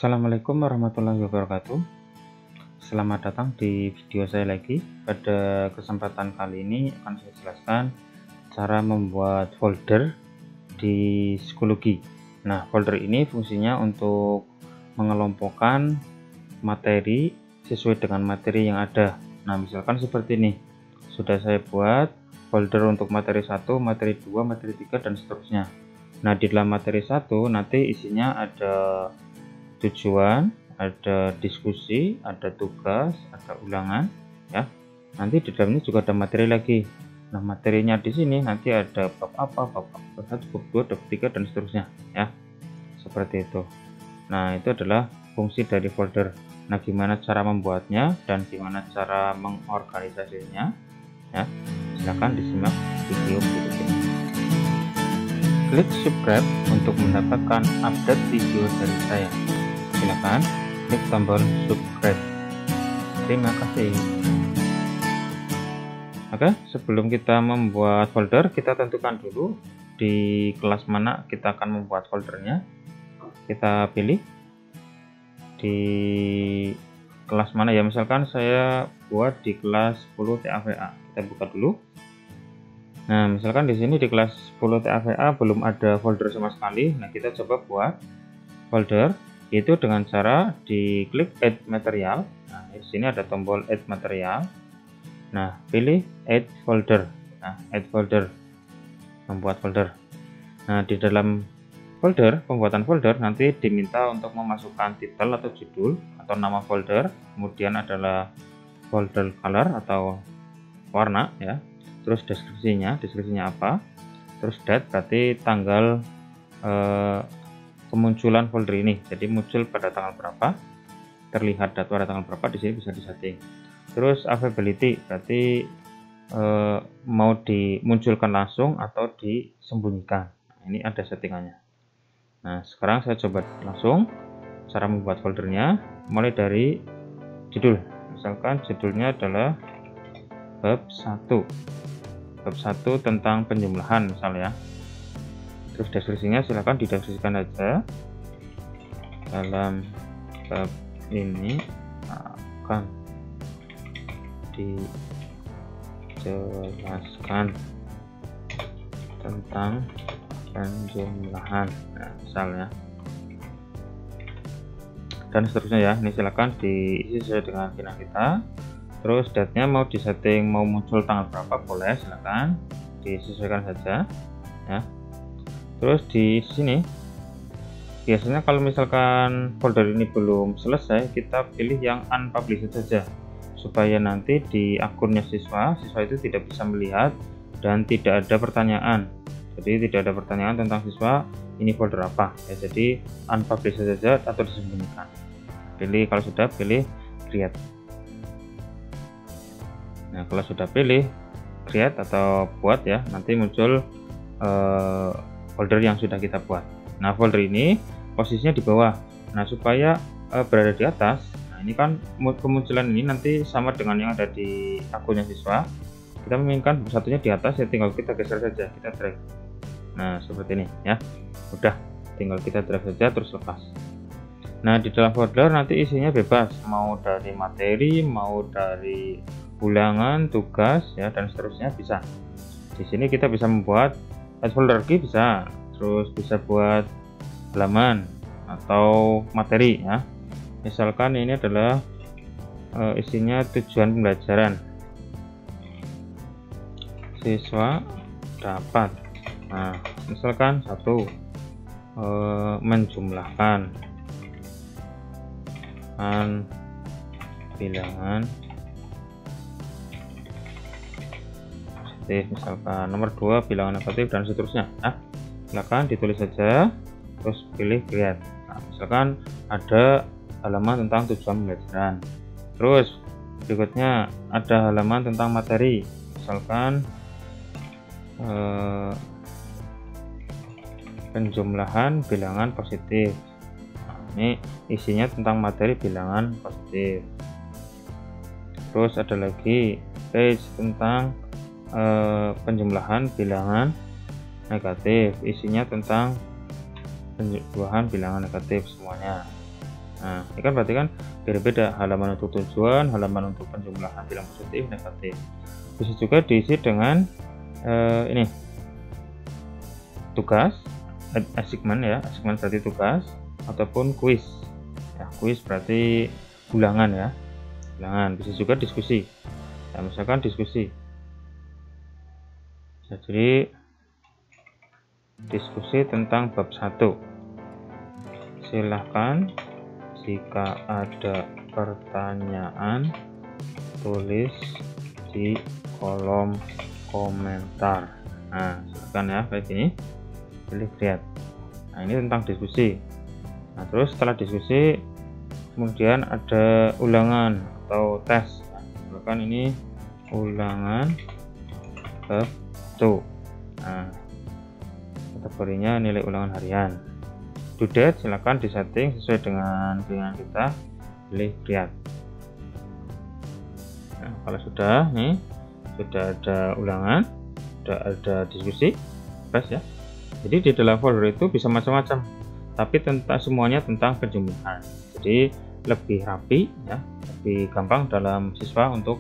Assalamualaikum warahmatullahi wabarakatuh. Selamat datang di video saya lagi. Pada kesempatan kali ini akan saya jelaskan cara membuat folder di Schoology. Nah, folder ini fungsinya untuk mengelompokkan materi sesuai dengan materi yang ada. Nah, misalkan seperti ini. Sudah saya buat folder untuk materi 1, materi 2, materi 3 dan seterusnya. Nah, di dalam materi 1 nanti isinya ada tujuan, ada diskusi, ada tugas, ada ulangan ya. Nanti di dalamnya juga ada materi lagi. Nah, materinya di sini nanti ada bab apa, bab 1, bab 2, bab 3 dan seterusnya ya. Seperti itu. Nah, itu adalah fungsi dari folder. Nah, gimana cara membuatnya dan gimana cara mengorganisasinya ya. Silakan disimak video berikut ini. Klik subscribe untuk mendapatkan update video dari saya. Silakan klik tombol subscribe. Terima kasih. Oke, sebelum kita membuat folder, kita tentukan dulu di kelas mana kita akan membuat foldernya. Kita pilih di kelas mana ya, misalkan saya buat di kelas 10 TAVA. Kita buka dulu. Nah, misalkan di sini di kelas 10 TAVA belum ada folder sama sekali. Nah, kita coba buat folder itu dengan cara diklik add material. Nah, di sini ada tombol add material. Nah, pilih add folder. Nah, add folder, membuat folder. Nah, di dalam folder, pembuatan folder nanti diminta untuk memasukkan titel atau judul atau nama folder, kemudian adalah folder color atau warna ya. Terus deskripsinya apa, terus date berarti tanggal kemunculan folder ini, jadi muncul pada tanggal berapa, terlihat pada tanggal berapa, di sini bisa disetting. Terus availability berarti mau dimunculkan langsung atau disembunyikan. Nah, ini ada settingannya. Nah, sekarang saya coba langsung cara membuat foldernya, mulai dari judul. Misalkan judulnya adalah bab 1 tentang penjumlahan misalnya. Terus deskripsinya silahkan dideskripsikan aja. Dalam bab ini akan dijelaskan tentang penjumlahan, nah, misalnya, dan seterusnya ya. Ini silahkan diisi sesuai dengan keinginan kita. Terus date-nya mau disetting mau muncul tanggal berapa, boleh, silahkan disesuaikan saja ya. Terus di sini biasanya kalau misalkan folder ini belum selesai, kita pilih yang unpublished saja supaya nanti di akunnya siswa itu tidak bisa melihat dan tidak ada pertanyaan. Jadi tidak ada pertanyaan tentang siswa ini folder apa ya, jadi unpublished saja atau disembunyikan. Pilih, kalau sudah pilih create. Nah, kalau sudah pilih create atau buat ya, nanti muncul folder yang sudah kita buat. Nah, folder ini posisinya di bawah. Nah, supaya berada di atas, nah ini kan kemunculan ini nanti sama dengan yang ada di akunnya siswa. Kita menginginkan satunya di atas ya, tinggal kita geser saja, kita drag. Nah, seperti ini ya. Udah, tinggal kita drag saja terus lepas. Nah, di dalam folder nanti isinya bebas, mau dari materi, mau dari ulangan, tugas ya, dan seterusnya bisa. Di sini kita bisa membuat add folder lagi bisa, terus bisa buat halaman atau materi ya. Misalkan ini adalah isinya tujuan pembelajaran siswa dapat. Nah, misalkan 1 menjumlahkan bilangan positif, misalkan nomor 2 bilangan negatif dan seterusnya. Nah, silakan ditulis saja terus pilih create. Nah, misalkan ada halaman tentang tujuan pembelajaran, terus berikutnya ada halaman tentang materi, misalkan penjumlahan bilangan positif. Nah, ini isinya tentang materi bilangan positif. Terus ada lagi page tentang penjumlahan bilangan negatif, isinya tentang penjumlahan bilangan negatif semuanya. Nah, ini kan berarti kan beda-beda, halaman untuk tujuan, halaman untuk penjumlahan bilang positif, negatif. Bisa juga diisi dengan ini tugas, assignment ya, assignment berarti tugas, ataupun kuis. Ya, kuis berarti ulangan ya, ulangan. Bisa juga diskusi. Nah, misalkan diskusi. Jadi diskusi tentang bab 1. Silahkan jika ada pertanyaan tulis di kolom komentar. Nah, silakan ya, kayak gini, pilih create. Nah, ini tentang diskusi. Nah, terus setelah diskusi kemudian ada ulangan atau tes. Nah, silakan ini ulangan bab 1. Nah, kategorinya nilai ulangan harian. Due date silakan disetting sesuai dengan keinginan kita, pilih create. Nah, kalau sudah nih, sudah ada ulangan, sudah ada diskusi, press ya. Jadi di dalam folder itu bisa macam-macam, tapi semuanya tentang penjumlahan. Jadi lebih rapi ya, lebih gampang dalam siswa untuk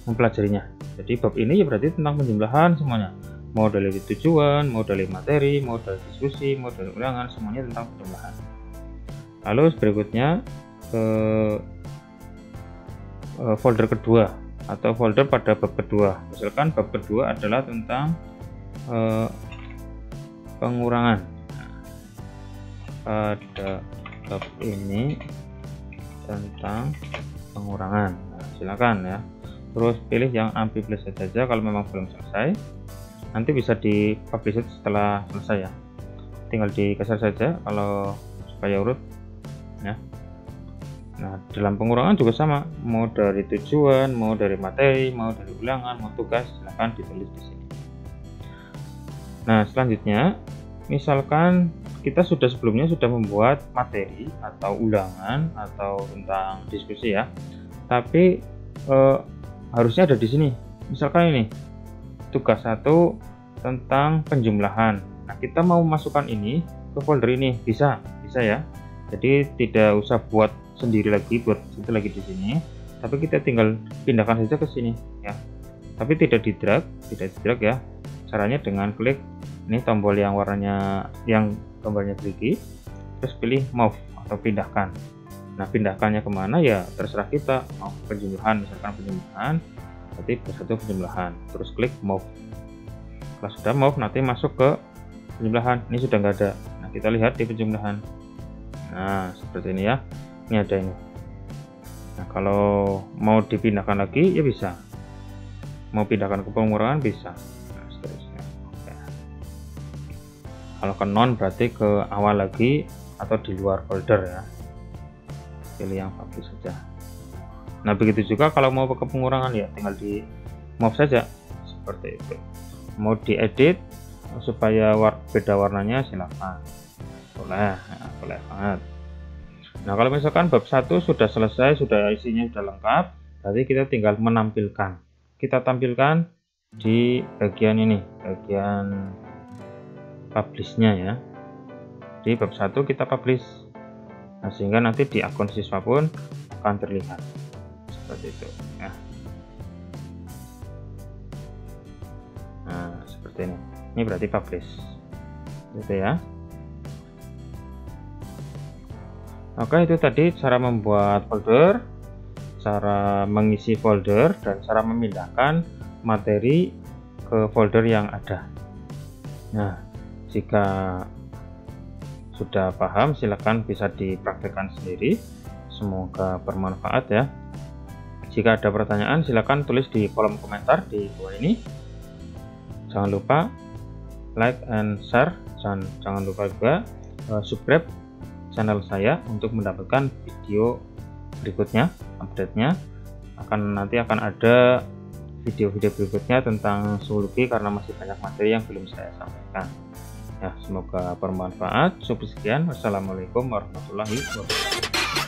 mempelajarinya. Jadi bab ini ya berarti tentang penjumlahan semuanya. Mau dari tujuan, mau dari materi, mau dari diskusi, mau dari ulangan, semuanya tentang penjumlahan. Lalu berikutnya ke folder kedua atau folder pada bab kedua. Misalkan bab kedua adalah tentang pengurangan. Pada bab ini tentang pengurangan. Nah, silakan ya. Terus pilih yang unpublished saja kalau memang belum selesai. Nanti bisa di publish setelah selesai ya, tinggal digeser saja kalau supaya urut ya. Nah, dalam pengurangan juga sama, mau dari tujuan, mau dari materi, mau dari ulangan, mau tugas, silahkan ditulis di sini. Nah, selanjutnya misalkan kita sebelumnya sudah membuat materi atau ulangan atau tentang diskusi ya, tapi harusnya ada di sini. Misalkan ini tugas 1 tentang penjumlahan. Nah, kita mau masukkan ini ke folder ini, bisa ya. Jadi tidak usah buat sendiri lagi, buat itu lagi di sini, tapi kita tinggal pindahkan saja ke sini ya. Tapi tidak di drag ya. Caranya dengan klik ini tombol yang warnanya yang gambarnya gerigi, terus pilih move atau pindahkan. Nah, pindahkannya kemana ya terserah kita, mau penjumlahan, misalkan penjumlahan, berarti satu penjumlahan, terus klik move. Kalau sudah move, nanti masuk ke penjumlahan. Ini sudah nggak ada. Nah, kita lihat di penjumlahan. Nah, seperti ini ya. Ini ada ini. Nah, kalau mau dipindahkan lagi ya bisa. Mau pindahkan ke pengurangan bisa. Nah, seterusnya. Oke. Kalau ke non berarti ke awal lagi atau di luar folder ya. Pilih yang publish saja. Nah, begitu juga kalau mau ke pengurangan ya tinggal di move saja seperti itu. Mau diedit supaya beda warnanya silakan, boleh ya, boleh banget. Nah, kalau misalkan bab 1 sudah selesai, sudah isinya sudah lengkap, berarti kita tinggal menampilkan. Kita tampilkan di bagian ini, bagian publish-nya ya. Di bab 1 kita publish. Nah, sehingga nanti di akun siswa pun akan terlihat seperti itu ya. Nah, seperti ini berarti publish gitu ya. Oke, itu tadi cara membuat folder, cara mengisi folder, dan cara memindahkan materi ke folder yang ada. Nah, jika sudah paham silakan bisa dipraktekkan sendiri, semoga bermanfaat ya. Jika ada pertanyaan silakan tulis di kolom komentar di bawah ini. Jangan lupa like and share, jangan lupa juga subscribe channel saya untuk mendapatkan video berikutnya, update-nya. Nanti akan ada video-video berikutnya tentang zoologi karena masih banyak materi yang belum saya sampaikan. Ya, semoga bermanfaat. Sekian, wassalamualaikum warahmatullahi wabarakatuh.